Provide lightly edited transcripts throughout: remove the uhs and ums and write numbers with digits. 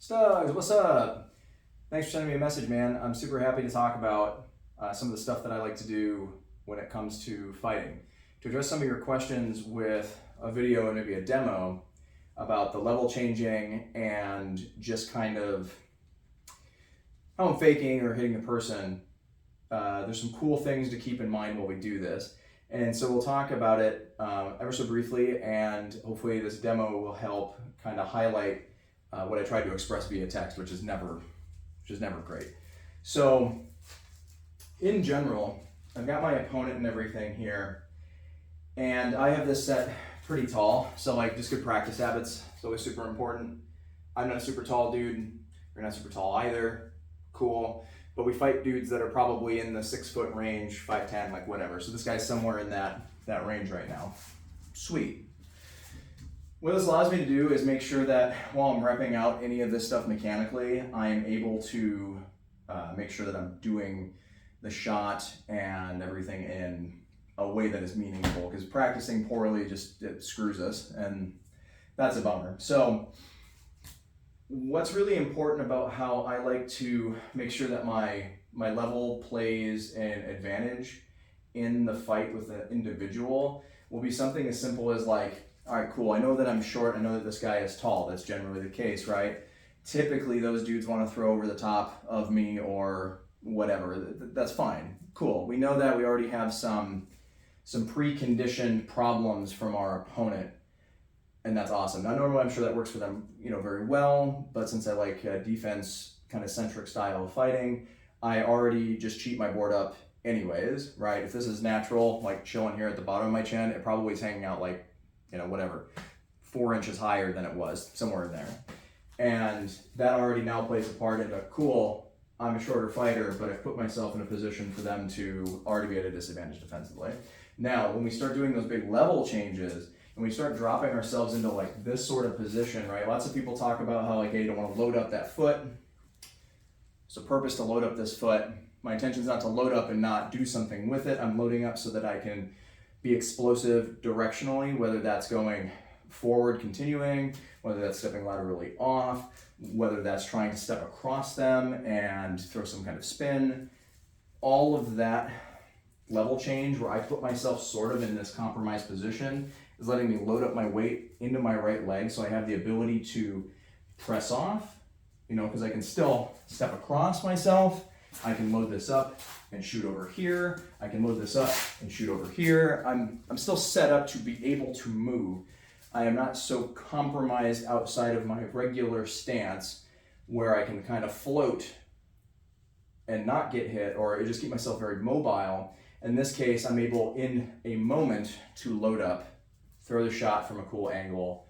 Stugs, what's up? Thanks for sending me a message, man. I'm super happy to talk about some of the stuff that I like to do when it comes to fighting. To address some of your questions with a video and maybe a demo about the level changing and just kind of how I'm faking or hitting the person, there's some cool things to keep in mind while we do this. And so we'll talk about it ever so briefly, and hopefully this demo will help kind of highlight what I tried to express via text, which is never great. So in general, I've got my opponent and everything here, and I have this set pretty tall. So like just good practice habits, it's always super important. I'm not a super tall dude, you're not super tall either, cool. But we fight dudes that are probably in the 6 foot range, 5'10", like whatever. So this guy's somewhere in that range right now. Sweet. What this allows me to do is make sure that while I'm repping out any of this stuff mechanically, I'm able to make sure that I'm doing the shot and everything in a way that is meaningful, because practicing poorly it screws us, and that's a bummer. So what's really important about how I like to make sure that my level plays an advantage in the fight with the individual will be something as simple as like, all right, cool, I know that I'm short, I know that this guy is tall. That's generally the case, right? Typically those dudes want to throw over the top of me or whatever. That's fine, cool. We know that we already have some preconditioned problems from our opponent, and that's awesome. Now normally I'm sure that works for them, very well, but since I like defense kind of centric style of fighting, I already just cheat my board up anyways, right? If this is natural, like chilling here at the bottom of my chin, it probably is hanging out like, whatever, 4 inches higher than it was, somewhere in there. And that already now plays a part into, cool, I'm a shorter fighter, but I've put myself in a position for them to already be at a disadvantage defensively. Now, when we start doing those big level changes, and we start dropping ourselves into like this sort of position, right? Lots of people talk about how like, hey, you don't want to load up that foot. It's a purpose to load up this foot. My intention is not to load up and not do something with it. I'm loading up so that I can be explosive directionally, whether that's going forward, continuing, whether that's stepping laterally off, whether that's trying to step across them and throw some kind of spin. All of that level change where I put myself sort of in this compromised position is letting me load up my weight into my right leg, so I have the ability to press off, because I can still step across myself. I can load this up and shoot over here. I can load this up and shoot over here. I'm still set up to be able to move. I am not so compromised outside of my regular stance where I can kind of float and not get hit, or just keep myself very mobile. In this case, I'm able in a moment to load up, throw the shot from a cool angle,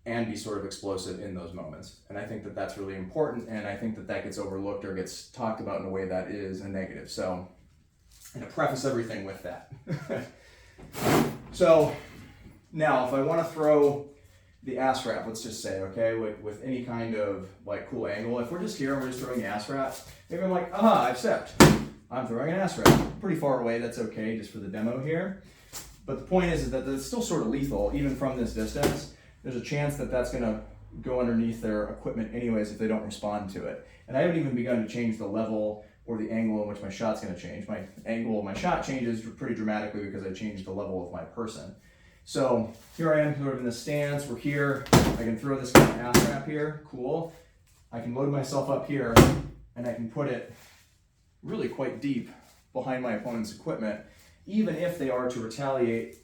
and be sort of explosive in those moments. And I think that that's really important, and I think that that gets overlooked or gets talked about in a way that is a negative. So I'm gonna preface everything with that. So now if I wanna throw the ass wrap, let's just say, okay, with any kind of like cool angle, if we're just here and we're just throwing the ass wrap, maybe I'm like, aha, I've stepped. I'm throwing an ass wrap. Pretty far away, that's okay, just for the demo here. But the point is that it's still sort of lethal, even from this distance. There's a chance that that's gonna go underneath their equipment anyways if they don't respond to it. And I haven't even begun to change the level or the angle in which my shot's gonna change. My angle of my shot changes pretty dramatically because I changed the level of my person. So here I am sort of in this stance, we're here, I can throw this kind of ass wrap here, cool. I can load myself up here and I can put it really quite deep behind my opponent's equipment, even if they are to retaliate,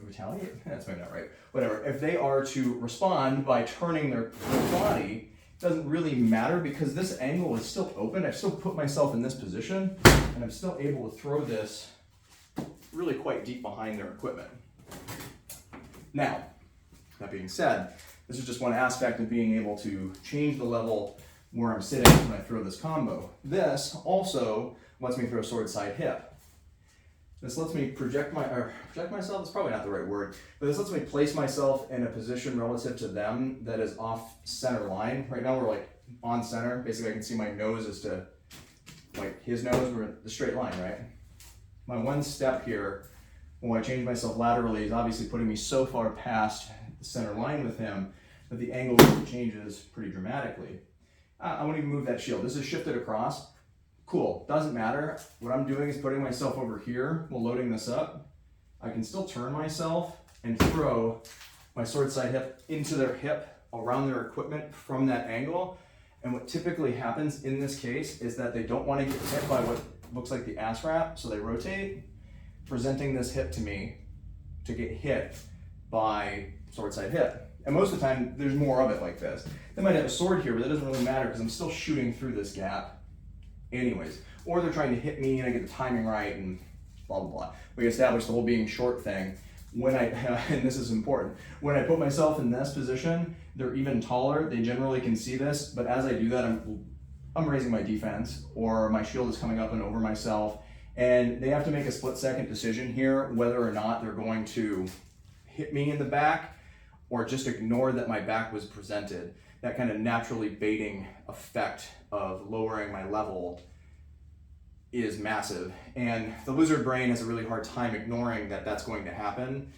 that's maybe not right, whatever. If they are to respond by turning their body, it doesn't really matter because this angle is still open. I've still put myself in this position and I'm still able to throw this really quite deep behind their equipment. Now, that being said, this is just one aspect of being able to change the level where I'm sitting when I throw this combo. This also lets me throw sword side hip. This lets me project myself, that's probably not the right word, but this lets me place myself in a position relative to them that is off center line. Right now we're like on center. Basically I can see my nose as to like his nose, we're in the straight line, right? My one step here, when I change myself laterally, is obviously putting me so far past the center line with him that the angle changes pretty dramatically. I won't even move that shield. This is shifted across. Cool, doesn't matter. What I'm doing is putting myself over here while loading this up. I can still turn myself and throw my sword side hip into their hip around their equipment from that angle. And what typically happens in this case is that they don't want to get hit by what looks like the ass wrap, so they rotate, presenting this hip to me to get hit by sword side hip. And most of the time, there's more of it like this. They might have a sword here, but that doesn't really matter because I'm still shooting through this gap anyways. Or they're trying to hit me and I get the timing right and blah, blah, blah. We established the whole being short thing. When I, and this is important, when I put myself in this position, they're even taller. They generally can see this, but as I do that, I'm raising my defense, or my shield is coming up and over myself, and they have to make a split-second decision here whether or not they're going to hit me in the back or just ignore that my back was presented. That kind of naturally baiting effect of lowering my level is massive, and the lizard brain has a really hard time ignoring that that's going to happen.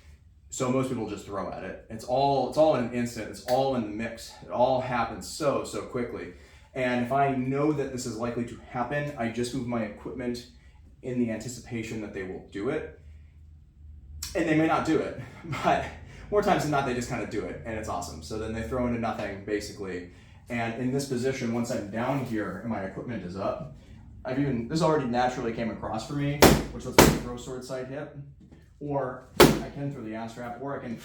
So most people just throw at it. It's all in an instant. It's all in the mix. It all happens so quickly. And if I know that this is likely to happen, I just move my equipment in the anticipation that they will do it. And they may not do it, but more times than not, they just kind of do it, and it's awesome. So then they throw into nothing, basically. And in this position, once I'm down here and my equipment is up, this already naturally came across for me, which lets me throw sword side hip, or I can throw the ass wrap, or I can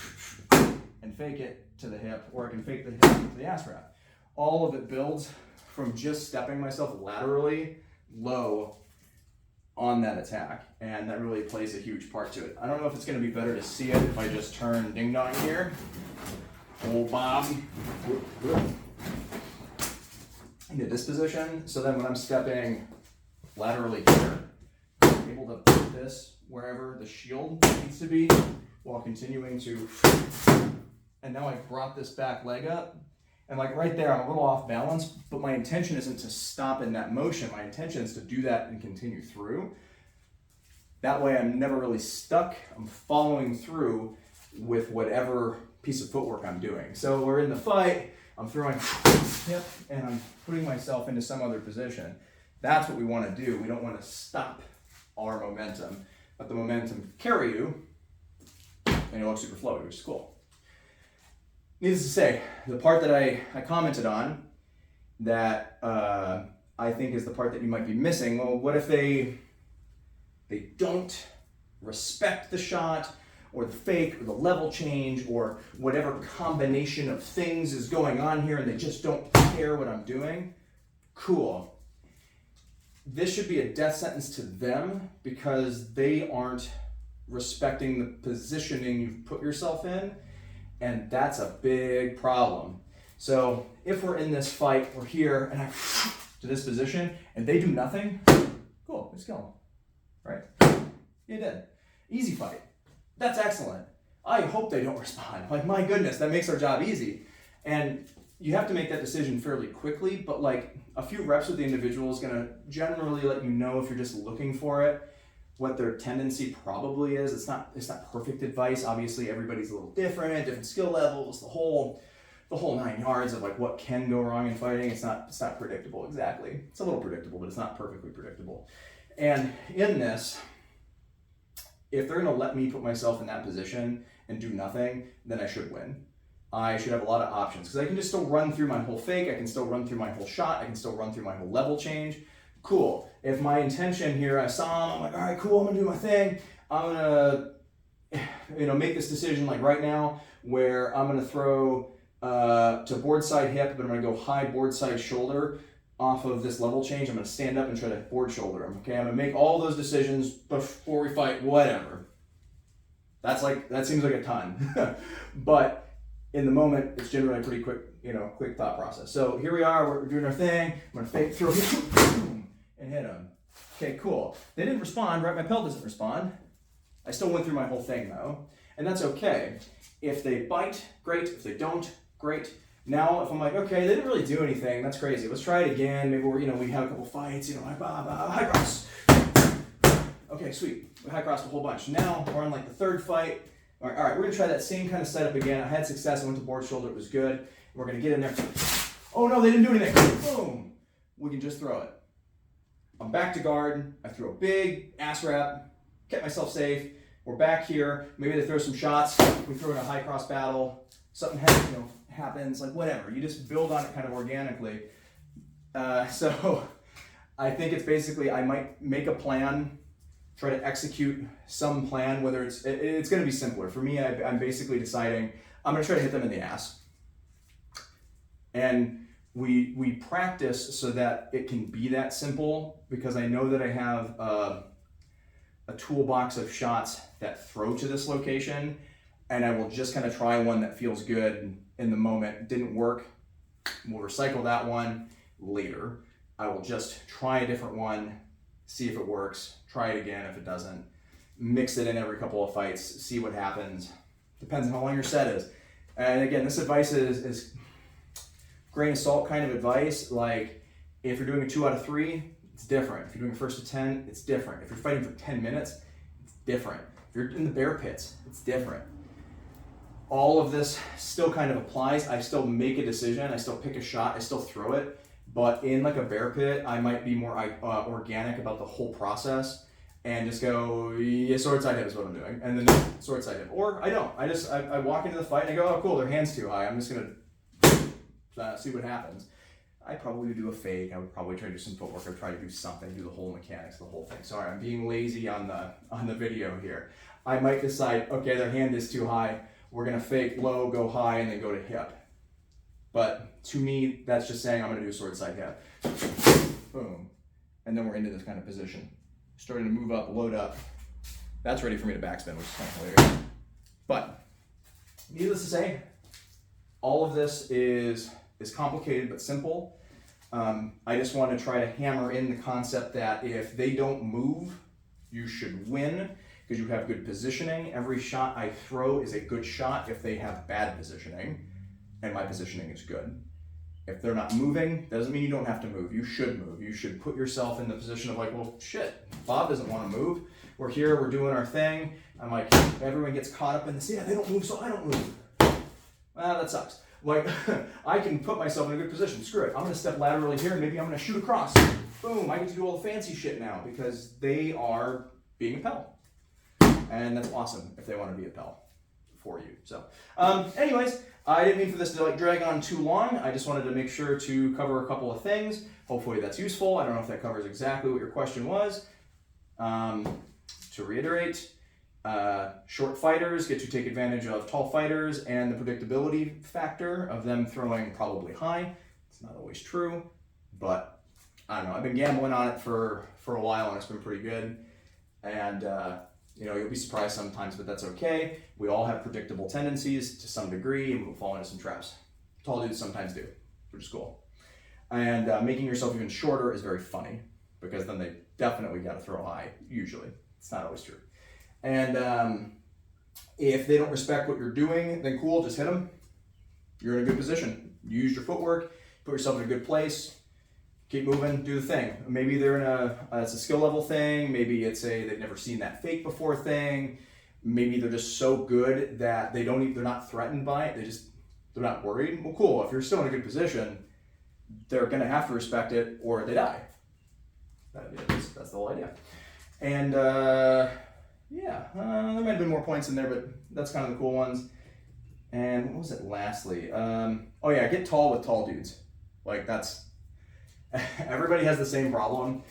and fake it to the hip, or I can fake the hip to the ass wrap. All of it builds from just stepping myself laterally low on that attack, and that really plays a huge part to it. I don't know if it's going to be better to see it if I just turn ding dong here, old Bob, into this position. So then when I'm stepping laterally here, I'm able to put this wherever the shield needs to be while continuing to, and now I've brought this back leg up, and like right there I'm a little off balance, but my intention isn't to stop in that motion. My intention is to do that and continue through. That way I'm never really stuck. I'm following through with whatever piece of footwork I'm doing. So we're in the fight, I'm throwing hip, and I'm putting myself into some other position. That's what we want to do. We don't want to stop our momentum. Let the momentum carry you, and you look super flowy, which is cool. Needless to say, the part that I commented on that I think is the part that you might be missing, well, what if they don't respect the shot, or the fake, or the level change, or whatever combination of things is going on here, and they just don't care what I'm doing? Cool. This should be a death sentence to them because they aren't respecting the positioning you've put yourself in, and that's a big problem. So if we're in this fight, we're here, and I to this position, and they do nothing, cool, let's go, right? You did. Easy fight. That's excellent. I hope they don't respond. Like, my goodness, that makes our job easy. And you have to make that decision fairly quickly, but like a few reps with the individual is gonna generally let you know if you're just looking for it, what their tendency probably is. It's not perfect advice. Obviously, everybody's a little different skill levels, the whole 9 yards of like what can go wrong in fighting. It's not predictable exactly. It's a little predictable, but it's not perfectly predictable. And in this, if they're gonna let me put myself in that position and do nothing, then I should win. I should have a lot of options because I can just still run through my whole fake, I can still run through my whole shot, I can still run through my whole level change. Cool. If my intention here, I saw him, I'm like, all right, cool, I'm gonna do my thing. I'm gonna, make this decision like right now where I'm gonna throw to board side hip, but I'm gonna go high board side shoulder off of this level change. I'm gonna stand up and try to board shoulder him. Okay, I'm gonna make all those decisions before we fight, whatever. That seems like a ton. But in the moment, it's generally a pretty quick thought process. So here we are, we're doing our thing. I'm gonna fake throw and hit him. Okay, cool. They didn't respond, right? My pelt doesn't respond. I still went through my whole thing though, and that's okay. If they bite, great. If they don't, great. Now, if I'm like, okay, they didn't really do anything, that's crazy. Let's try it again. Maybe we have a couple fights, high cross. Okay, sweet. We high crossed a whole bunch. Now we're on like the third fight. All right, we're gonna try that same kind of setup again. I had success. I went to board shoulder. It was good. We're gonna get in there. Oh no, they didn't do anything. Boom. just throw it. I'm back to guard. I threw a big ass rep, kept myself safe. We're back here. Maybe they throw some shots. We throw in a high cross battle. Something happens, like whatever. You just build on it kind of organically. So I think it's basically, I might make a plan, try to execute some plan, whether it's going to be simpler. For me, I'm basically deciding I'm going to try to hit them in the ass. And we practice so that it can be that simple, because I know that I have a toolbox of shots that throw to this location, and I will just kind of try one that feels good in the moment. Didn't work, we'll recycle that one later. I will just try a different one, see if it works, try it again if it doesn't, mix it in every couple of fights, see what happens. Depends on how long your set is. And again, this advice is grain of salt kind of advice. Like, if you're doing a 2 out of 3, it's different. If you're doing a 1st to 10, it's different. If you're fighting for 10 minutes, it's different. If you're in the bear pits, it's different. All of this still kind of applies. I still make a decision. I still pick a shot. I still throw it. But in like a bear pit, I might be more organic about the whole process and just go, yeah, sword side hip is what I'm doing. And then sword side hip. Or I don't. I walk into the fight and I go, oh, cool, their hand's too high. I'm just going to see what happens. I probably do a fake. I would probably try to do some footwork. I'd try to do something, do the whole mechanics, the whole thing. Sorry, I'm being lazy on the video here. I might decide, okay, their hand is too high. We're gonna fake low, go high, and then go to hip. But to me, that's just saying I'm gonna do a sword side hip. Boom. And then we're into this kind of position. Starting to move up, load up. That's ready for me to backspin, which is kind of hilarious. But needless to say, all of this is complicated but simple. I just want to try to hammer in the concept that if they don't move, you should win because you have good positioning. Every shot I throw is a good shot if they have bad positioning, and my positioning is good. If they're not moving, doesn't mean you don't have to move. You should move. You should put yourself in the position of like, well, shit, Bob doesn't want to move. We're here, we're doing our thing. I'm like, everyone gets caught up in this, yeah, they don't move, so I don't move. Well, that sucks. Like, I can put myself in a good position. Screw it. I'm going to step laterally here, and maybe I'm going to shoot across. Boom, I get to do all the fancy shit now because they are being a pal. And that's awesome if they want to be a pal for you. So, anyways, I didn't mean for this to like drag on too long. I just wanted to make sure to cover a couple of things. Hopefully that's useful. I don't know if that covers exactly what your question was. To reiterate, short fighters get to take advantage of tall fighters and the predictability factor of them throwing probably high. It's not always true, but I don't know. I've been gambling on it for a while and it's been pretty good. And you'll be surprised sometimes, but that's okay. We all have predictable tendencies to some degree and we'll fall into some traps. Tall dudes sometimes do, which is cool. And making yourself even shorter is very funny because then they definitely got to throw high, usually. It's not always true. And if they don't respect what you're doing, then cool, just hit them. You're in a good position. You used your footwork, put yourself in a good place, keep moving, do the thing. Maybe they're in it's a skill level thing. Maybe it's they've never seen that fake before thing. Maybe they're just so good that they're not threatened by it. They're not worried. Well, cool. If you're still in a good position, they're gonna have to respect it or they die. That's the whole idea. And there might have been more points in there, but that's kind of the cool ones. And what was it lastly? Get tall with tall dudes. Like everybody has the same problem.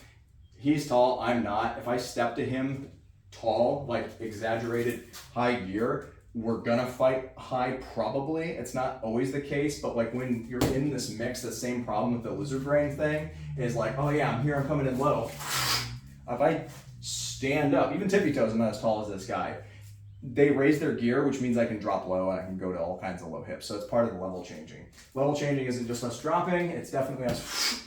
He's tall, I'm not. If I step to him tall, like exaggerated high gear, we're gonna fight high probably. It's not always the case, but like when you're in this mix, the same problem with the lizard brain thing is like, oh yeah, I'm here, I'm coming in low. If I stand up, even tippy toes, I'm not as tall as this guy. They raise their gear, which means I can drop low and I can go to all kinds of low hips. So it's part of the level changing. Level changing isn't just us dropping, it's definitely us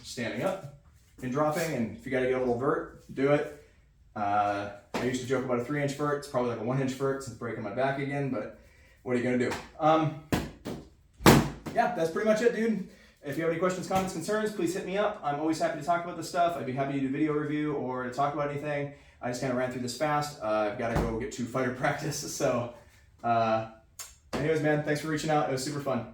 standing up and dropping. And if you gotta get a little vert, do it. I used to joke about a 3-inch vert. It's probably like a 1-inch vert since breaking my back again, but what are you gonna do? That's pretty much it, dude. If you have any questions, comments, concerns, please hit me up. I'm always happy to talk about this stuff. I'd be happy to do video review or to talk about anything. I just kind of ran through this fast. I've got to go get to fighter practice. So anyways, man, thanks for reaching out. It was super fun.